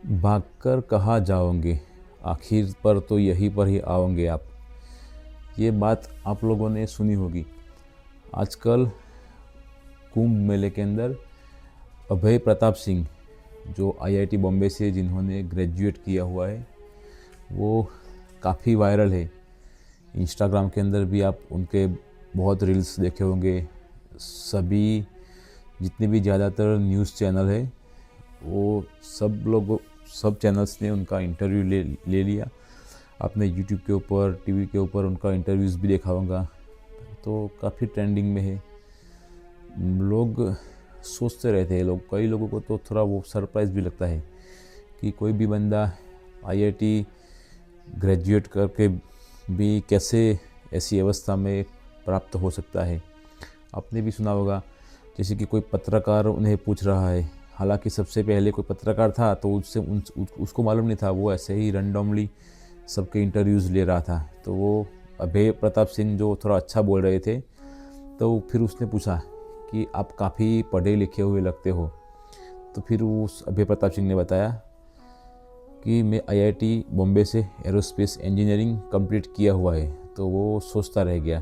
भागकर कहाँ जाओगे, आखिर पर तो यहीं पर ही आओगे आप। ये बात आप लोगों ने सुनी होगी। आजकल कुंभ मेले के अंदर अभय प्रताप सिंह, जो आईआईटी बॉम्बे से जिन्होंने ग्रेजुएट किया हुआ है, वो काफ़ी वायरल है। इंस्टाग्राम के अंदर भी आप उनके बहुत रील्स देखे होंगे। सभी जितने भी ज़्यादातर न्यूज़ चैनल है, वो सब चैनल्स ने उनका इंटरव्यू ले लिया। आपने यूट्यूब के ऊपर, टीवी के ऊपर उनका इंटरव्यूज़ भी देखा होगा, तो काफ़ी ट्रेंडिंग में है। लोग सोचते रहते हैं, कई लोगों को तो थोड़ा वो सरप्राइज़ भी लगता है कि कोई भी बंदा आईआईटी ग्रेजुएट करके भी कैसे ऐसी अवस्था में प्राप्त हो सकता है। आपने भी सुना होगा, जैसे कि कोई पत्रकार उन्हें पूछ रहा है, हालांकि सबसे पहले कोई पत्रकार था तो उसको मालूम नहीं था, वो ऐसे ही रैंडमली सबके इंटरव्यूज़ ले रहा था। तो वो अभय प्रताप सिंह जो थोड़ा अच्छा बोल रहे थे, तो फिर उसने पूछा कि आप काफ़ी पढ़े लिखे हुए लगते हो। तो फिर उस अभय प्रताप सिंह ने बताया कि मैं आईआईटी बॉम्बे से एरोस्पेस इंजीनियरिंग कंप्लीट किया हुआ है। तो वो सोचता रह गया,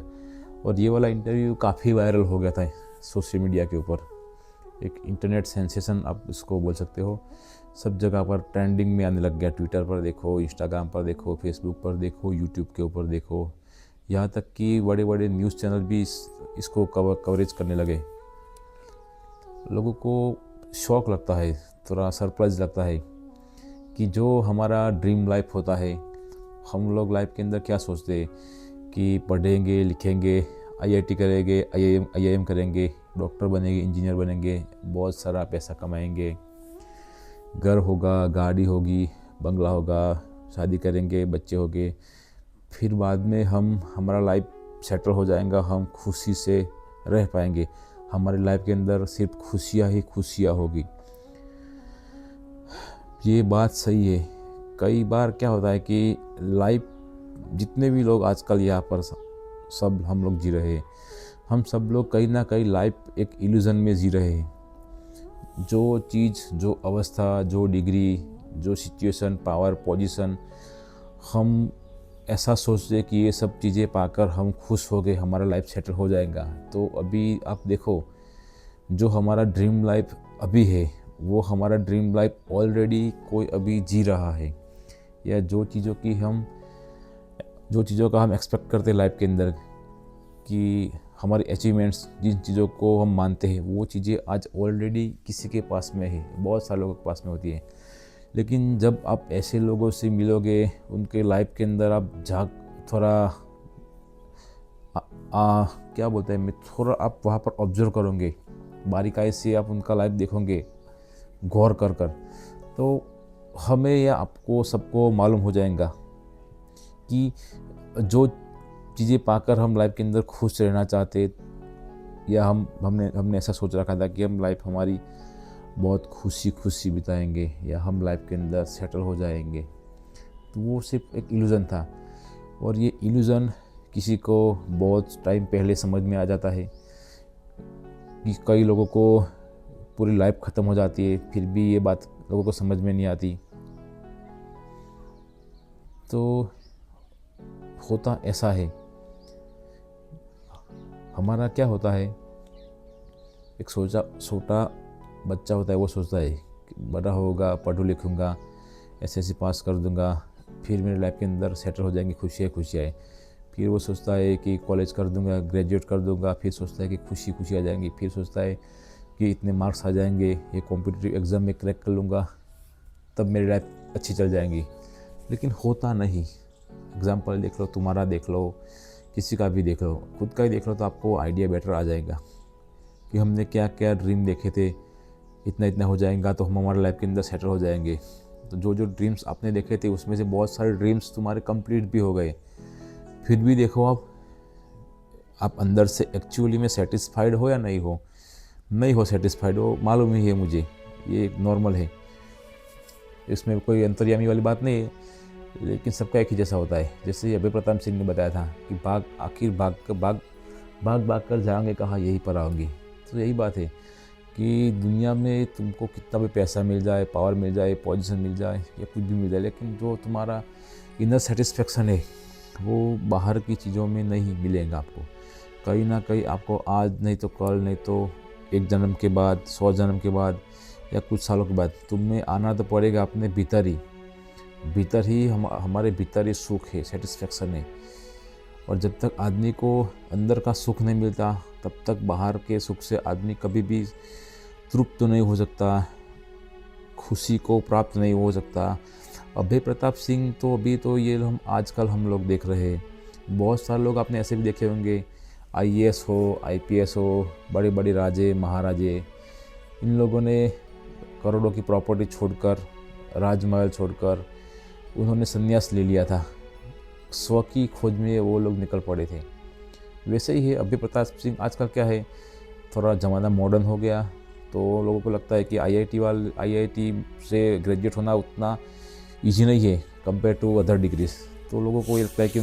और ये वाला इंटरव्यू काफ़ी वायरल हो गया था सोशल मीडिया के ऊपर। एक इंटरनेट सेंसेशन आप इसको बोल सकते हो। सब जगह पर ट्रेंडिंग में आने लग गया। ट्विटर पर देखो, इंस्टाग्राम पर देखो, फेसबुक पर देखो, यूट्यूब के ऊपर देखो, यहाँ तक कि बड़े बड़े न्यूज़ चैनल भी इसको कवरेज करने लगे। लोगों को शौक लगता है, थोड़ा सरप्राइज लगता है कि जो हमारा ड्रीम लाइफ होता है, हम लोग लाइफ के अंदर क्या सोचते हैं कि पढ़ेंगे, लिखेंगे, आईआईटी करेंगे, आईआईएम करेंगे, डॉक्टर बनेंगे, इंजीनियर बनेंगे, बहुत सारा पैसा कमाएंगे, घर होगा, गाड़ी होगी, बंगला होगा, शादी करेंगे, बच्चे होंगे, फिर बाद में हमारा लाइफ सेटल हो जाएगा, हम खुशी से रह पाएंगे, हमारी लाइफ के अंदर सिर्फ खुशियाँ ही खुशियाँ होगी। ये बात सही है। कई बार क्या होता है कि लाइफ, जितने भी लोग आजकल यहाँ पर सब हम लोग जी रहे हैं, हम सब लोग कहीं ना कहीं लाइफ एक इल्यूज़न में जी रहे हैं। जो चीज़, जो अवस्था, जो डिग्री, जो सिचुएशन, पावर, पोजीशन, हम ऐसा सोचते कि ये सब चीज़ें पाकर हम खुश हो गए, हमारा लाइफ सेटल हो जाएगा। तो अभी आप देखो, जो हमारा ड्रीम लाइफ अभी है, वो हमारा ड्रीम लाइफ ऑलरेडी कोई अभी जी रहा है। या जो चीज़ों का हम एक्सपेक्ट करते हैं लाइफ के अंदर कि हमारी अचीवमेंट्स, जिन चीज़ों को हम मानते हैं, वो चीज़ें आज ऑलरेडी किसी के पास में है, बहुत सारे लोगों के पास में होती है। लेकिन जब आप ऐसे लोगों से मिलोगे, उनके लाइफ के अंदर आप थोड़ा क्या बोलते हैं, मैं थोड़ा आप वहाँ पर ऑब्जर्व करोगे, बारीकाई से आप उनका लाइफ देखोगे गौर कर कर, तो हमें या आपको सबको मालूम हो जाएगा कि जो चीज़ें पाकर हम लाइफ के अंदर खुश रहना चाहते, या हमने ऐसा सोच रखा था कि हम लाइफ हमारी बहुत खुशी बिताएंगे, या हम लाइफ के अंदर सेटल हो जाएंगे, तो वो सिर्फ एक इल्यूज़न था। और ये इल्यूज़न किसी को बहुत टाइम पहले समझ में आ जाता है कि कई लोगों को पूरी लाइफ ख़त्म हो जाती है, फिर भी ये बात लोगों को समझ में नहीं आती। तो होता ऐसा है, हमारा क्या होता है, एक छोटा बच्चा होता है, वो सोचता है कि बड़ा होगा, पढ़ूँ लिखूँगा, एसएससी पास कर दूँगा, फिर मेरे लाइफ के अंदर सेटल हो जाएंगी खुशियाँ। फिर वो सोचता है कि कॉलेज कर दूँगा, ग्रेजुएट कर दूँगा, फिर सोचता है कि खुशी आ जाएंगी, फिर सोचता है कि इतने मार्क्स आ जाएंगे, ये कॉम्पिटिटिव एग्ज़ाम में क्रैक कर लूँगा, तब मेरी लाइफ अच्छी चल जाएंगी। लेकिन होता नहीं। एग्ज़ाम्पल देख लो, तुम्हारा देख लो, किसी का भी देख लो, खुद का ही देख लो, तो आपको आइडिया बेटर आ जाएगा कि हमने क्या क्या ड्रीम देखे थे, इतना हो जाएगा तो हम हमारे लाइफ के अंदर सेटल हो जाएंगे। तो जो ड्रीम्स आपने देखे थे, उसमें से बहुत सारे ड्रीम्स तुम्हारे कंप्लीट भी हो गए। फिर भी देखो, आप अंदर से एक्चुअली में सेटिस्फाइड हो या नहीं हो सेटिस्फाइड हो, मालूम ही है मुझे, ये नॉर्मल है, इसमें कोई अंतर्यामी वाली बात नहीं है। लेकिन सबका एक ही जैसा होता है। जैसे अभय प्रताप सिंह ने बताया था कि भाग कर जाओगे कहाँ, यहीं पर आओगे। तो यही बात है कि दुनिया में तुमको कितना भी पैसा मिल जाए, पावर मिल जाए, पोजीशन मिल जाए या कुछ भी मिल जाए, लेकिन जो तुम्हारा इनर सेटिस्फेक्शन है वो बाहर की चीज़ों में नहीं मिलेगा आपको। कहीं ना कहीं आपको आज नहीं तो कल, नहीं तो एक जन्म के बाद, 100 जन्म के बाद या कुछ सालों के बाद तुम्हें आना तो पड़ेगा अपने भीतर ही। हमारे भीतर ही सुख है, सेटिस्फेक्शन है। और जब तक आदमी को अंदर का सुख नहीं मिलता तब तक बाहर के सुख से आदमी कभी भी तृप्त तो नहीं हो सकता, खुशी को प्राप्त नहीं हो सकता। अभय प्रताप सिंह तो अभी तो ये आजकल हम लोग देख रहे हैं। बहुत सारे लोग आपने ऐसे भी देखे होंगे, आईएएस हो, आईपीएस हो, बड़े बड़े राजे महाराजे, इन लोगों ने करोड़ों की प्रॉपर्टी छोड़कर, राजमहल छोड़कर उन्होंने संन्यास ले लिया था। स्व की खोज में वो लोग निकल पड़े थे। वैसे ही है अभय प्रताप सिंह। आजकल क्या है, थोड़ा ज़माना मॉडर्न हो गया तो लोगों को लगता है कि आईआईटी से ग्रेजुएट होना उतना ईजी नहीं है कंपेयर टू अदर डिग्रीज। तो लोगों को ये लगता है कि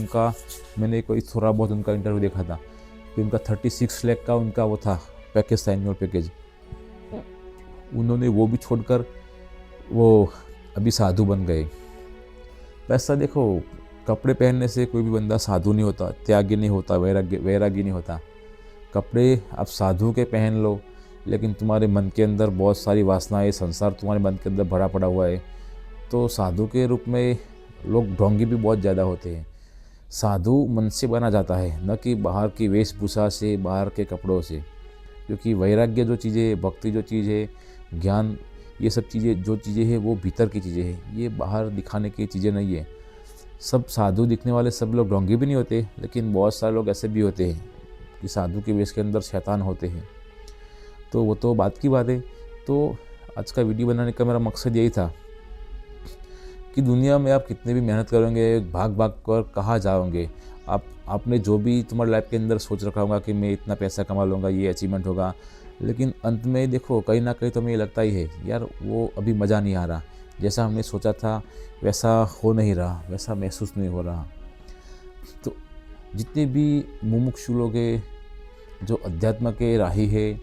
मैंने कोई थोड़ा बहुत उनका इंटरव्यू देखा था कि उनका 36 लाख का उनका वो था पैकेज था, एनुअल पैकेज। उन्होंने वो भी छोड़कर वो अभी साधु बन गए। पैसा देखो, कपड़े पहनने से कोई भी बंदा साधु नहीं होता, त्यागी नहीं होता, वैरागी नहीं होता। कपड़े आप साधु के पहन लो, लेकिन तुम्हारे मन के अंदर बहुत सारी वासनाएं, संसार तुम्हारे मन के अंदर भरा पड़ा हुआ है, तो साधु के रूप में लोग ढोंगी भी बहुत ज़्यादा होते हैं। साधु मन से बना जाता है, न कि बाहर की वेशभूषा से, बाहर के कपड़ों से। क्योंकि वैराग्य जो चीज़ें है, भक्ति जो चीज़ है, ज्ञान, ये सब चीज़ें जो चीज़ें हैं वो भीतर की चीज़ें हैं, ये बाहर दिखाने की चीज़ें नहीं है। सब साधु दिखने वाले सब लोग ढोंगी भी नहीं होते, लेकिन बहुत सारे लोग ऐसे भी होते हैं कि साधु के वेश के अंदर शैतान होते हैं। तो वो तो बात की बात है। तो आज का वीडियो बनाने का मेरा मकसद यही था कि दुनिया में आप कितने भी मेहनत करोगे, भाग भाग कर कहाँ जाओगे। आपने जो भी तुम्हारे लाइफ के अंदर सोच रखा होगा कि मैं इतना पैसा कमा लूँगा, ये अचीवमेंट होगा, लेकिन अंत में देखो कहीं ना कहीं तो मुझे लगता ही है यार वो अभी मज़ा नहीं आ रहा, जैसा हमने सोचा था वैसा हो नहीं रहा, वैसा महसूस नहीं हो रहा। तो जितने भी मुमुक्षु लोग हैं, जो अध्यात्म के राही है,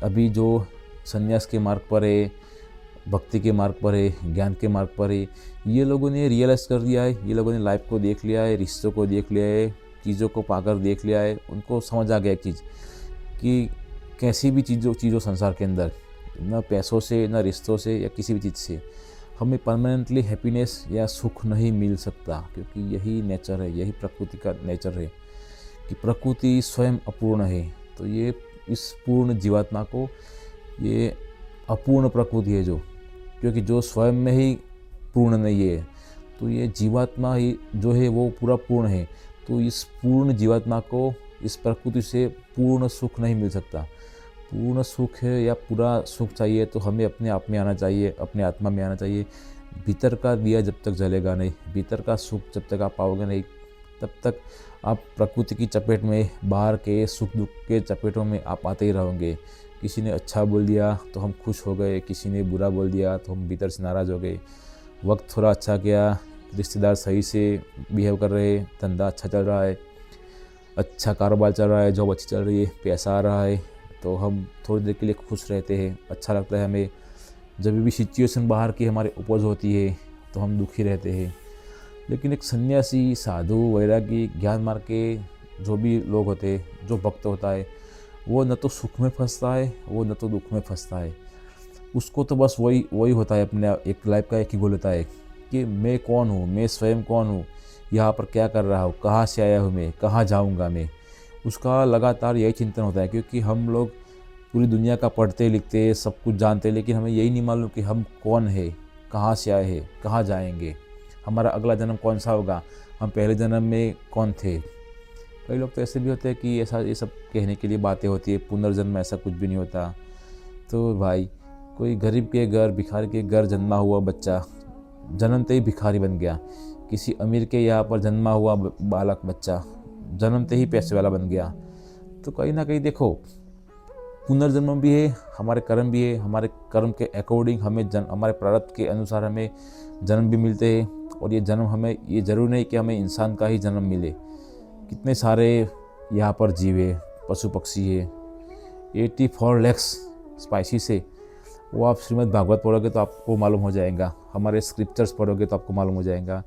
अभी जो संन्यास के मार्ग पर है, भक्ति के मार्ग पर है, ज्ञान के मार्ग पर है, ये लोगों ने रियलाइज़ कर दिया है, ये लोगों ने लाइफ को देख लिया है, रिश्तों को देख लिया है, चीज़ों को पाकर देख लिया है। उनको समझ आ गया एक चीज़ कि कैसी भी चीज़ों संसार के अंदर, न पैसों से, न रिश्तों से, या किसी भी चीज़ से हमें परमानेंटली हैप्पीनेस या सुख नहीं मिल सकता। क्योंकि यही नेचर है, यही प्रकृति का नेचर है कि प्रकृति स्वयं अपूर्ण है। तो ये इस पूर्ण जीवात्मा को, ये अपूर्ण प्रकृति है क्योंकि जो स्वयं में ही पूर्ण नहीं है, तो ये जीवात्मा ही जो है वो पूरा पूर्ण है। तो इस पूर्ण जीवात्मा को इस प्रकृति से पूर्ण सुख नहीं मिल सकता। पूर्ण सुख है या पूरा सुख चाहिए तो हमें अपने आप में आना चाहिए, अपने आत्मा में आना चाहिए। भीतर का दिया जब तक जलेगा नहीं, भीतर का सुख जब तक आप पाओगे नहीं, तब तक आप प्रकृति की चपेट में, बाहर के सुख दुख के चपेटों में आप आते ही रहोगे। किसी ने अच्छा बोल दिया तो हम खुश हो गए, किसी ने बुरा बोल दिया तो हम भीतर से नाराज़ हो गए। वक्त थोड़ा अच्छा गया, रिश्तेदार सही से बिहेव कर रहे, धंधा अच्छा चल रहा है, अच्छा कारोबार चल रहा है, जॉब अच्छी चल रही है, पैसा आ रहा है, तो हम थोड़ी देर के लिए खुश रहते हैं, अच्छा लगता है हमें। जब भी सिचुएशन बाहर की हमारे अपोज होती है तो हम दुखी रहते हैं। लेकिन एक सन्यासी, साधु, वैरागी, ज्ञान मार्ग के जो भी लोग होते हैं, जो भक्त होता है, वो न तो सुख में फंसता है, वो न तो दुख में फंसता है। उसको तो बस वही होता है, अपने एक लाइफ का एक ही गोल होता है कि मैं कौन हूँ, मैं स्वयं कौन हूँ, यहाँ पर क्या कर रहा हूँ, कहाँ से आया हूँ मैं, कहाँ जाऊँगा मैं। उसका लगातार यही चिंतन होता है। क्योंकि हम लोग पूरी दुनिया का पढ़ते लिखते सब कुछ जानते हैं, लेकिन हमें यही नहीं मालूम कि हम कौन है, कहाँ से आए हैं, कहाँ जाएंगे, हमारा अगला जन्म कौन सा होगा, हम पहले जन्म में कौन थे। कई लोग तो ऐसे भी होते हैं कि ऐसा ये सब कहने के लिए बातें होती है, पुनर्जन्म ऐसा कुछ भी नहीं होता। तो भाई, कोई गरीब के घर, भिखारी के घर जन्मा हुआ बच्चा जन्मते ही भिखारी बन गया, किसी अमीर के यहाँ पर जन्मा हुआ बालक बच्चा जन्मते ही पैसे वाला बन गया। तो कहीं ना कहीं देखो, पुनर्जन्म भी है, हमारे कर्म भी है, हमारे कर्म के अकॉर्डिंग हमें हमारे प्रारब्ध के अनुसार हमें जन्म भी मिलते हैं। और ये जन्म हमें, ये ज़रूरी नहीं कि हमें इंसान का ही जन्म मिले, कितने सारे यहाँ पर जीव है, पशु पक्षी है, 84 लाख स्पाइसी से, वो आप श्रीमद् भागवत पढ़ोगे तो आपको मालूम हो जाएगा, हमारे स्क्रिप्चर्स पढ़ोगे तो आपको मालूम हो जाएगा।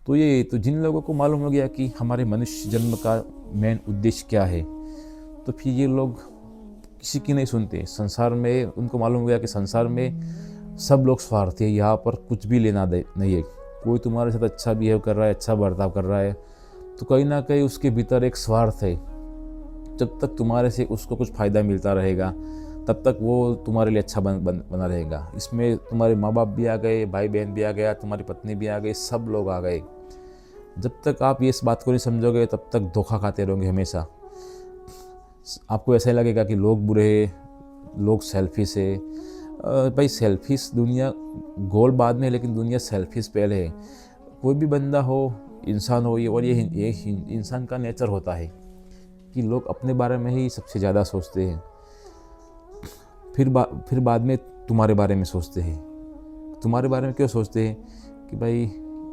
तो जिन लोगों को मालूम हो गया कि हमारे मनुष्य जन्म का मेन उद्देश्य क्या है, तो फिर ये लोग किसी की नहीं सुनते। संसार में उनको मालूम हो गया कि संसार में सब लोग स्वार्थी है, यहाँ पर कुछ भी लेना दे नहीं है। कोई तुम्हारे साथ अच्छा बिहेव कर रहा है, अच्छा बर्ताव कर रहा है, तो कहीं ना कहीं उसके भीतर एक स्वार्थ है। जब तक तुम्हारे से उसको कुछ फ़ायदा मिलता रहेगा तब तक वो तुम्हारे लिए अच्छा बना रहेगा। इसमें तुम्हारे माँ बाप भी आ गए, भाई बहन भी आ गया, तुम्हारी पत्नी भी आ गई, सब लोग आ गए। जब तक आप इस बात को नहीं समझोगे तब तक धोखा खाते रहोगे हमेशा। आपको ऐसा ही लगेगा कि लोग बुरे हैं, लोग सेल्फिश है। भाई सेल्फिश दुनिया गोल बाद में, लेकिन दुनिया सेल्फिश पहले है। कोई भी बंदा हो, इंसान हो, ये और ये इंसान का नेचर होता है कि लोग अपने बारे में ही सबसे ज़्यादा सोचते हैं, फिर बाद में तुम्हारे बारे में सोचते हैं। तुम्हारे बारे में क्यों सोचते हैं कि भाई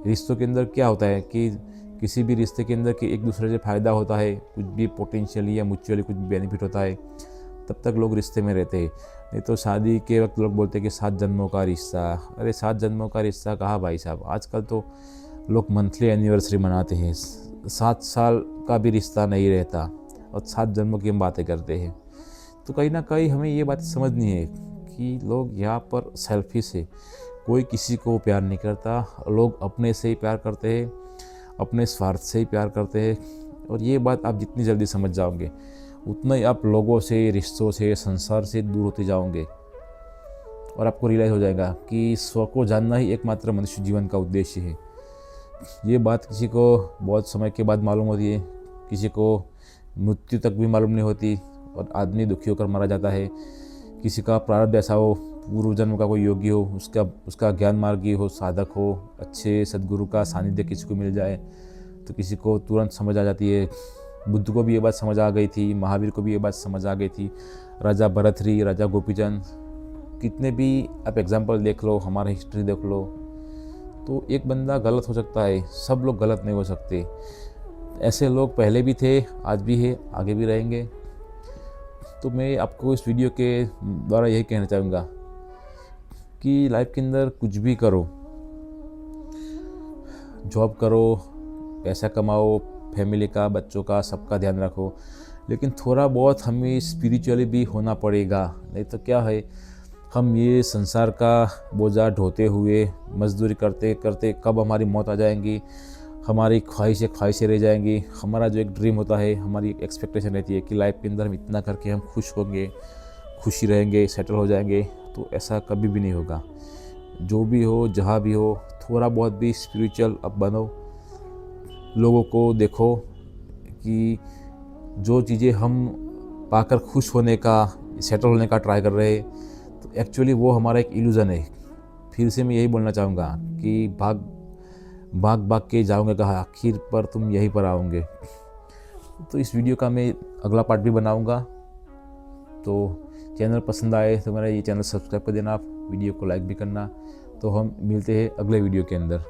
रिश्तों के अंदर क्या होता है कि किसी भी रिश्ते के अंदर कि एक दूसरे से फ़ायदा होता है, कुछ भी पोटेंशियली या म्यूचुअली कुछ भी बेनिफिट होता है, तब तक लोग रिश्ते में रहते हैं। नहीं तो शादी के वक्त लोग बोलते हैं कि 7 जन्मों का रिश्ता। अरे 7 जन्मों का रिश्ता कहाँ भाई साहब, आजकल तो लोग मंथली एनिवर्सरी मनाते हैं। 7 साल का भी रिश्ता नहीं रहता और 7 जन्मों की हम बातें करते हैं। तो कहीं ना कहीं हमें ये बात समझनी है कि लोग यहाँ पर सेल्फिश है। कोई किसी को प्यार नहीं करता, लोग अपने से ही प्यार करते हैं, अपने स्वार्थ से ही प्यार करते हैं। और ये बात आप जितनी जल्दी समझ जाओगे उतना ही आप लोगों से, रिश्तों से, संसार से दूर होते जाओगे। और आपको रियलाइज़ हो जाएगा कि स्व को जानना ही एकमात्र मनुष्य जीवन का उद्देश्य है। ये बात किसी को बहुत समय के बाद मालूम होती है, किसी को मृत्यु तक भी मालूम नहीं होती और आदमी दुखी होकर मारा जाता है। किसी का प्रारब्ध ऐसा हो, पूर्व जन्म का कोई योगी हो, उसका ज्ञान मार्गी हो, साधक हो, अच्छे सद्गुरु का सानिध्य किसी को मिल जाए तो किसी को तुरंत समझ आ जाती है। बुद्ध को भी ये बात समझ आ गई थी, महावीर को भी ये बात समझ आ गई थी, राजा भरतरी, राजा गोपीचंद, कितने भी आप एग्जाम्पल देख लो, हमारा हिस्ट्री देख लो, तो एक बंदा गलत हो सकता है, सब लोग गलत नहीं हो सकते। ऐसे लोग पहले भी थे, आज भी है, आगे भी रहेंगे। तो मैं आपको इस वीडियो के द्वारा यही कहना चाहूँगा कि लाइफ के अंदर कुछ भी करो, जॉब करो, पैसा कमाओ, फैमिली का, बच्चों का, सबका ध्यान रखो, लेकिन थोड़ा बहुत हमें स्पिरिचुअली भी होना पड़ेगा। नहीं तो क्या है, हम ये संसार का बोझा ढोते हुए, मजदूरी करते करते कब हमारी मौत आ जाएंगी, हमारी ख्वाहिशें रह जाएंगी। हमारा जो एक ड्रीम होता है, हमारी एक एक्सपेक्टेशन रहती है कि लाइफ के अंदर हम इतना करके हम खुश होंगे, खुशी रहेंगे, सेटल हो जाएंगे, तो ऐसा कभी भी नहीं होगा। जो भी हो, जहाँ भी हो, थोड़ा बहुत भी स्पिरिचुअल अब बनो। लोगों को देखो कि जो चीज़ें हम पाकर खुश होने का, सेटल होने का ट्राई कर रहे हैं, तो एक्चुअली वो हमारा एक इल्यूज़न है। फिर से मैं यही बोलना चाहूँगा कि भाग के जाओगे कहाँ, आखिर पर तुम यहीं पर आओगे। तो इस वीडियो का मैं अगला पार्ट भी बनाऊँगा। तो चैनल पसंद आए तो मेरा ये चैनल सब्सक्राइब कर देना, आप वीडियो को लाइक भी करना। तो हम मिलते हैं अगले वीडियो के अंदर।